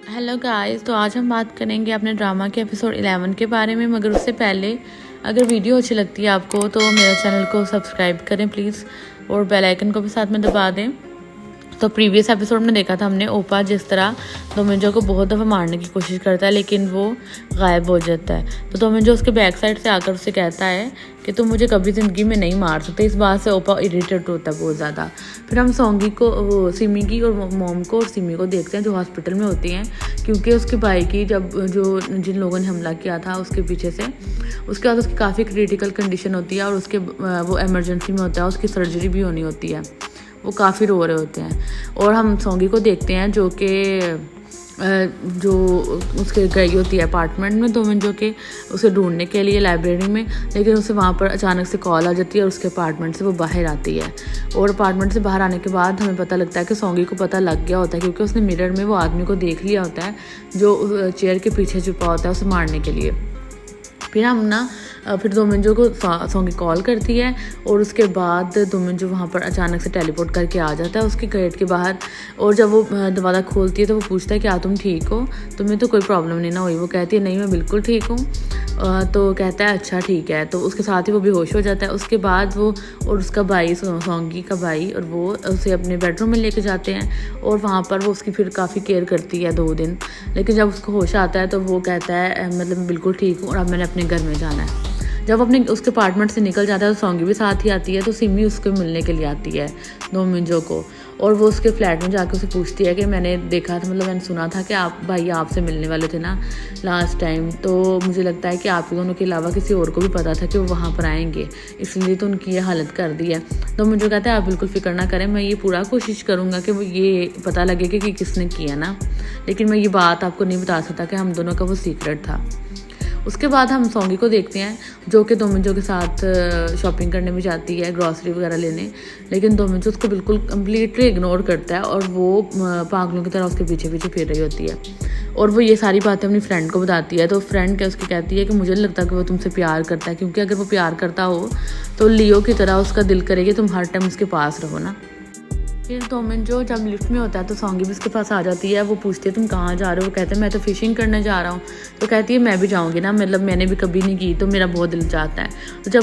Hello guys, तो आज हम बात करेंगे अपने ड्रामा के एपिसोड 11 के बारे में। मगर उससे पहले अगर वीडियो अच्छी लगती है आपको तो मेरे चैनल को सब्सक्राइब करें प्लीज़, और बेल आइकन को भी साथ में दबा दें। तो प्रीवियस एपिसोड में देखा था हमने ओपा जिस तरह दोमिंजो को बहुत दफ़ा मारने की कोशिश करता है लेकिन वो गायब हो जाता है। तो दोमिंजो उसके बैक साइड से आकर उससे कहता है कि तुम मुझे कभी ज़िंदगी में नहीं मार सकते। इस बात से ओपा इरिटेट होता है बहुत ज़्यादा। फिर हम सोंगी को, वो सिमी की और मोम को और सिमी को देखते हैं जो हॉस्पिटल में होती हैं, क्योंकि उसके भाई की जिन लोगों ने हमला किया था उसके पीछे से, उसके बाद उसकी काफ़ी क्रिटिकल कंडीशन होती है और उसके वो इमरजेंसी में होता है, उसकी सर्जरी भी होनी होती है। वो काफ़ी रो रहे होते हैं और हम सोंगी को देखते हैं जो उसके गई होती है अपार्टमेंट में दोमिंजो के, उसे ढूंढने के लिए लाइब्रेरी में। लेकिन उसे वहाँ पर अचानक से कॉल आ जाती है और उसके अपार्टमेंट से वो बाहर आती है। और अपार्टमेंट से बाहर आने के बाद हमें पता लगता है कि सोंगी को पता लग गया होता है, क्योंकि उसने मिरर में वो आदमी को देख लिया होता है जो चेयर के पीछे छुपा होता है उसे मारने के लिए। फिर दोमिंजो को सोंगी कॉल करती है और उसके बाद दोमिंजो वहाँ पर अचानक से टेलीपोर्ट करके आ जाता है उसके गेट के बाहर। और जब वो दरवाज़ा खोलती है तो वो पूछता है क्या तुम ठीक हो, तुम्हें तो कोई प्रॉब्लम नहीं ना हुई। वो कहती है नहीं मैं बिल्कुल ठीक हूँ। तो कहता है अच्छा ठीक है। तो उसके साथ ही वो बेहोश हो जाता है। उसके बाद वो और उसका भाई, सोंगी का भाई, और वो उसे अपने बेडरूम में लेके जाते हैं और वहाँ पर वो उसकी फिर काफ़ी केयर करती है 2 दिन। लेकिन जब उसको होश आता है तो वो कहता है मतलब बिल्कुल ठीक हूँ और अब मैंने अपने घर में जाना है। जब अपने उसके अपार्टमेंट से निकल जाता है तो सोंगी भी साथ ही आती है। तो सिमी उसको मिलने के लिए आती है दोमिंजो को, और वो उसके फ्लैट में जाकर उसे पूछती है कि मैंने देखा था, मतलब मैंने सुना था कि आप भाई आपसे मिलने वाले थे ना लास्ट टाइम, तो मुझे लगता है कि आप दोनों के अलावा किसी और को भी पता था कि वो वहाँ पर आएंगे, इसलिए तो उनकी ये हालत कर दी है। तो मुझे कहता है आप बिल्कुल फिक्र ना करें, मैं ये पूरा कोशिश करूँगा कि वो ये पता लगे कि किसने किया ना, लेकिन मैं ये बात आपको नहीं बता सकता कि हम दोनों का वो सीक्रेट था। उसके बाद हम सोंगी को देखते हैं जो कि दोमिंजो के साथ शॉपिंग करने में जाती है, ग्रॉसरी वगैरह लेने। लेकिन दोमिंजो उसको बिल्कुल कम्प्लीटली इग्नोर करता है और वो पागलों की तरह उसके पीछे पीछे फिर रही होती है। और वो ये सारी बातें अपनी फ्रेंड को बताती है। तो फ्रेंड क्या उसकी कहती है कि मुझे नहीं लगता कि वो तुमसे प्यार करता है, क्योंकि अगर वो प्यार करता हो तो लियो की तरह उसका दिल करेगा तुम हर टाइम उसके पास रहो ना। फिर दोमिंजो जब लिफ्ट में होता है तो सोंगी भी उसके पास आ जाती है। वो पूछती है तुम कहाँ जा रहे हो, वो कहते हैं मैं तो फिशिंग करने जा रहा हूँ। तो कहती है मैं भी जाऊँगी ना, मतलब मैंने भी कभी नहीं की तो मेरा बहुत दिल चाहता है। तो जब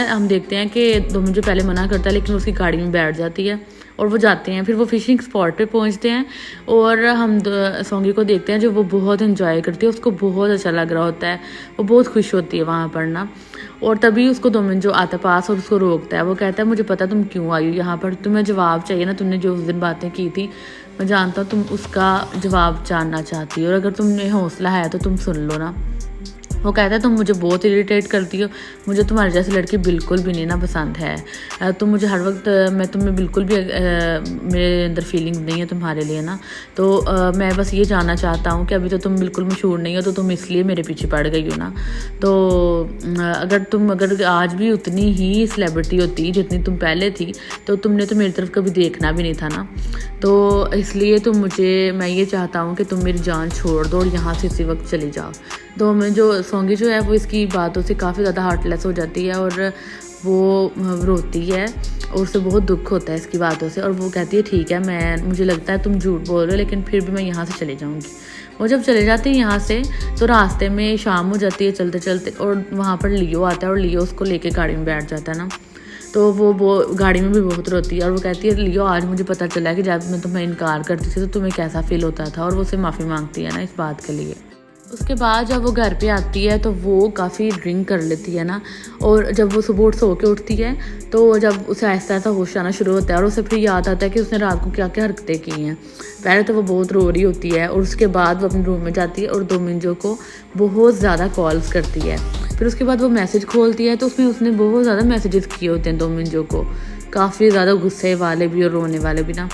हम देखते हैं कि दोमिंजो पहले मना करता है लेकिन उसकी गाड़ी में बैठ जाती है और वो जाते हैं। फिर वो फिशिंग स्पॉट पे पहुंचते हैं और हम सोंगी को देखते हैं जो वो बहुत एंजॉय करती है, उसको बहुत अच्छा लग रहा होता है, वो बहुत खुश होती है वहाँ पर ना। और तभी उसको दोमिंजो आता पास और उसको रोकता है। वो कहता है मुझे पता तुम क्यों आई हो यहाँ पर, तुम्हें जवाब चाहिए ना, तुमने जो उस दिन बातें की थी मैं जानता हूँ तुम उसका जवाब जानना चाहती हो, और अगर तुमने हौसला है तो तुम सुन लो ना। वो कहता है तुम मुझे बहुत इरिटेट करती हो, मुझे तुम्हारे जैसी लड़की बिल्कुल भी नहीं ना पसंद है। तुम मुझे हर वक्त, मैं तुम्हें बिल्कुल भी मेरे अंदर फीलिंग नहीं है तुम्हारे लिए ना। तो मैं बस ये जानना चाहता हूँ कि अभी तो तुम बिल्कुल मशहूर नहीं हो तो तुम इसलिए मेरे पीछे पड़ गई हो ना। तो अगर आज भी उतनी ही सेलिब्रिटी होती जितनी तुम पहले थी तो तुमने तो मेरी तरफ कभी देखना भी नहीं था ना। तो इसलिए मैं ये चाहता हूँ कि तुम मेरी जान छोड़ दो और यहाँ से इसी वक्त चली जाओ। तो मैं सोंगी जो है वो इसकी बातों से काफ़ी ज़्यादा हार्टलेस हो जाती है और वो रोती है और उसे बहुत दुख होता है इसकी बातों से। और वो कहती है ठीक है, मुझे लगता है तुम झूठ बोल रहे हो लेकिन फिर भी मैं यहाँ से चले जाऊँगी। वो जब चले जाते हैं यहाँ से तो रास्ते में शाम हो जाती है चलते चलते, और वहाँ पर लियो आता है और लियो उसको लेके गाड़ी में बैठ जाता है ना। तो वो गाड़ी में भी बहुत रोती है और वो कहती है लियो आज मुझे पता चला कि जब मैं तुम्हें इनकार करती थी तो तुम्हें कैसा फील होता था, और वो उसे माफ़ी मांगती है ना इस बात के लिए। उसके बाद जब वो घर पे आती है तो वो काफ़ी ड्रिंक कर लेती है ना, और जब वो सुबह सो के उठती है तो जब उसे ऐसा होश आना शुरू होता है और उसे फिर याद आता है कि उसने रात को क्या क्या हरकतें की हैं। पहले तो वो बहुत रो रही होती है और उसके बाद वो अपने रूम में जाती है और दोमिंजो को बहुत ज़्यादा कॉल्स करती है। फिर उसके बाद वो मैसेज खोलती है तो उसमें उसने बहुत ज़्यादा मैसेजेस किए होते हैं दोमिंजो को, काफ़ी ज़्यादा गुस्से वाले भी और रोने वाले भी ना।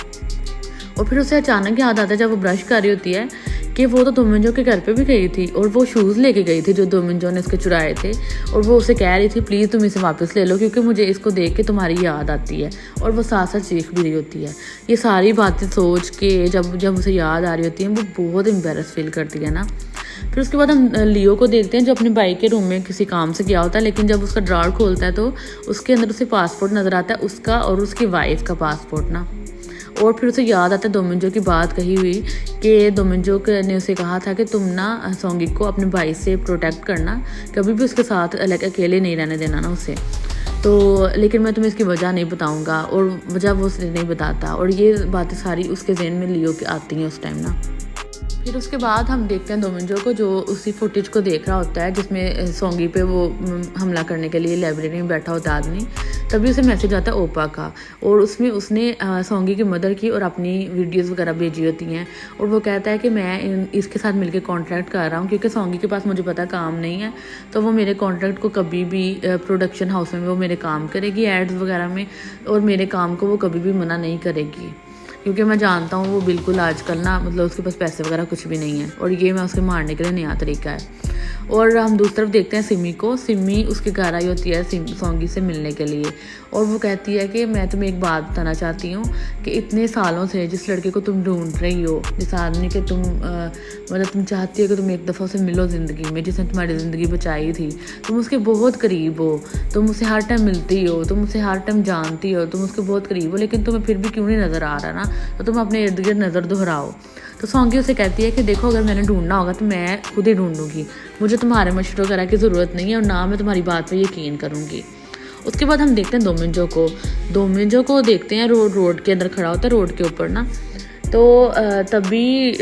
और फिर उसे अचानक याद आता है जब वो ब्रश कर रही होती है कि वो तो दोमिंजो के घर पे भी गई थी और वो शूज़ लेके गई थी जो दोमिंजो ने इसके चुराए थे, और वो उसे कह रही थी प्लीज़ तुम इसे वापस ले लो क्योंकि मुझे इसको देख के तुम्हारी याद आती है। और वो साथ साथ चीख भी रही होती है। ये सारी बातें सोच के जब उसे याद आ रही होती है वो बहुत एम्बेरस फील करती है ना। फिर उसके बाद हम लियो को देखते हैं जो अपने भाई के रूम में किसी काम से गया होता है, लेकिन जब उसका ड्रॉर खोलता है तो उसके अंदर उसे पासपोर्ट नज़र आता है, उसका और उसकी वाइफ का पासपोर्ट ना। और फिर उसे याद आता है दोमिंजो की बात कही हुई कि दोमिंजो ने उसे कहा था कि तुम ना सोंगी को अपने भाई से प्रोटेक्ट करना, कभी भी उसके साथ लाइक अकेले नहीं रहने देना ना उसे। तो लेकिन मैं तुम्हें इसकी वजह नहीं बताऊंगा, और वजह वो उसे नहीं बताता, और ये बातें सारी उसके जहन में लियो के आती हैं उस टाइम ना। फिर उसके बाद हम देखते हैं दोमिंजो को जो उसी फुटेज को देख रहा होता है जिसमें सोंगी पे वो हमला करने के लिए लाइब्रेरी में बैठा होता आदमी। तभी उसे मैसेज आता है ओपा का, और उसमें उसने सोंगी की मदर की और अपनी वीडियोस वगैरह भेजी होती हैं, और वो कहता है कि मैं इसके साथ मिलकर कॉन्ट्रैक्ट कर रहा हूँ क्योंकि सोंगी के पास मुझे पता काम नहीं है, तो वो मेरे कॉन्ट्रैक्ट को कभी भी प्रोडक्शन हाउस में वो मेरे काम करेगी एड्स वगैरह में, और मेरे काम को वो कभी भी मना नहीं करेगी, क्योंकि मैं जानता हूँ वो बिल्कुल आजकल ना मतलब उसके पास पैसे वगैरह कुछ भी नहीं है, और ये मैं उसके मारने के लिए नया तरीका है। और हम दूसरी तरफ देखते हैं सिमी को। सिमी उसके घर आई होती है सोंगी से मिलने के लिए, और वो कहती है कि मैं तुम्हें एक बात बताना चाहती हूँ कि इतने सालों से जिस लड़के को तुम ढूंढ रही हो, जिस आदमी के तुम मतलब तुम चाहती हो कि तुम एक दफ़ा उसे मिलो ज़िंदगी में, जिसने तुम्हारी ज़िंदगी बचाई थी, तुम उसके बहुत करीब हो, तुम उसे हर टाइम मिलती हो, तुम उसे हर टाइम जानती हो, तुम उसके बहुत करीब हो, लेकिन तुम्हें फिर भी क्यों नहीं नज़र आ रहा ना, तो तुम अपने इर्द गिर्द नज़र दोहराओ। तो सोंगी उसे कहती है कि देखो अगर मैंने ढूंढना होगा तो मैं खुद ही ढूंढूंगी, मुझे तुम्हारे मशवरे वगैरह की ज़रूरत नहीं है, और ना मैं तुम्हारी बात पे यकीन करूँगी। उसके बाद हम देखते हैं दोमिंजो को देखते हैं रोड के अंदर खड़ा होता है, रोड के ऊपर ना। तो तभी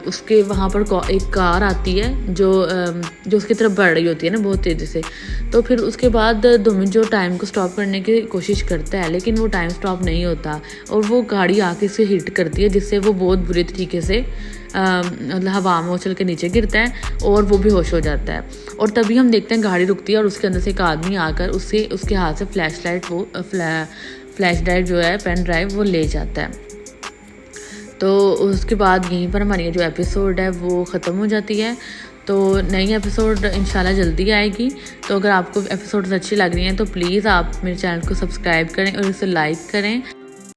उसके वहाँ पर एक कार आती है जो उसकी तरफ बढ़ रही होती है ना बहुत तेज़ी से। तो फिर उसके बाद दोमिंजो टाइम को स्टॉप करने की कोशिश करता है, लेकिन वो टाइम स्टॉप नहीं होता, और वो गाड़ी आके इसे हिट करती है, जिससे वो बहुत बुरी तरीके से मतलब हवा में उछल के नीचे गिरता है और वो बेहोश हो जाता है। और तभी हम देखते हैं गाड़ी रुकती है और उसके अंदर से एक आदमी आकर उसके हाथ से फ्लैश लाइट जो है पेन ड्राइव वो ले जाता है। तो उसके बाद यहीं पर हमारी जो एपिसोड है वो ख़त्म हो जाती है। तो नई एपिसोड इंशाल्लाह जल्दी आएगी। तो अगर आपको एपिसोड्स अच्छी लग रही हैं तो प्लीज़ आप मेरे चैनल को सब्सक्राइब करें और इसे लाइक करें।